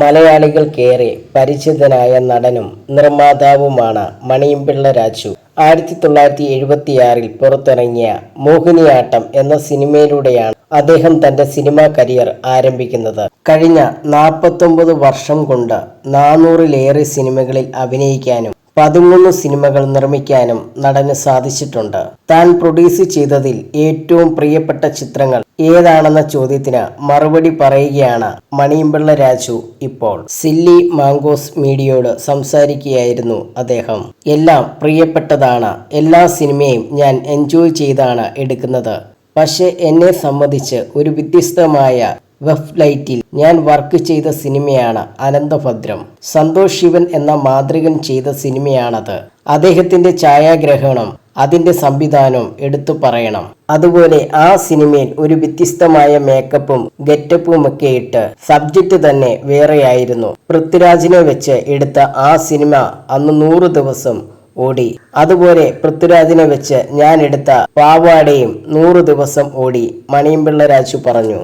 മലയാളികൾക്കേറെ പരിചിതനായ നടനും നിർമ്മാതാവുമാണ് മണിയമ്പിള്ള രാജു. 1976 പുറത്തിറങ്ങിയ മോഹിനിയാട്ടം എന്ന സിനിമയിലൂടെയാണ് അദ്ദേഹം തന്റെ സിനിമാ കരിയർ ആരംഭിക്കുന്നത്. കഴിഞ്ഞ 49 വർഷം കൊണ്ട് 400-ലേറെ സിനിമകളിൽ അഭിനയിക്കാനും 13 സിനിമകൾ നിർമ്മിക്കാനും നടന് സാധിച്ചിട്ടുണ്ട്. താൻ പ്രൊഡ്യൂസ് ചെയ്തതിൽ ഏറ്റവും പ്രിയപ്പെട്ട ചിത്രങ്ങൾ ഏതാണെന്ന ചോദ്യത്തിന് മറുപടി പറയുകയാണ് മണിയമ്പിള്ള രാജു ഇപ്പോൾ. സില്ലി മാംഗോസ് മീഡിയയോട് സംസാരിക്കുകയായിരുന്നു അദ്ദേഹം. എല്ലാം പ്രിയപ്പെട്ടതാണ്. എല്ലാ സിനിമയും ഞാൻ എൻജോയ് ചെയ്താണ് എടുക്കുന്നത്. പക്ഷെ എന്നെ സംബന്ധിച്ച് ഒരു വ്യത്യസ്തമായ വെബ് ലൈറ്റിൽ ഞാൻ വർക്ക് ചെയ്ത സിനിമയാണ് അനന്തഭദ്രം. സന്തോഷ് ശിവൻ എന്ന മാന്ത്രികൻ ചെയ്ത സിനിമയാണത്. അദ്ദേഹത്തിന്റെ ഛായാഗ്രഹണം, അതിന്റെ സംവിധാനവും എടുത്തു പറയണം. അതുപോലെ ആ സിനിമയിൽ ഒരു വ്യത്യസ്തമായ മേക്കപ്പും ഗെറ്റപ്പുമൊക്കെ ഇട്ട് സബ്ജക്റ്റ് തന്നെ വേറെയായിരുന്നു. പൃഥ്വിരാജിനെ വെച്ച് എടുത്ത ആ സിനിമ അന്ന് 100 ദിവസം ഓടി. അതുപോലെ പൃഥ്വിരാജിനെ വെച്ച് ഞാൻ എടുത്ത പാവാടയും 100 ദിവസം ഓടി. മണിയമ്പിള്ള രാജു പറഞ്ഞു.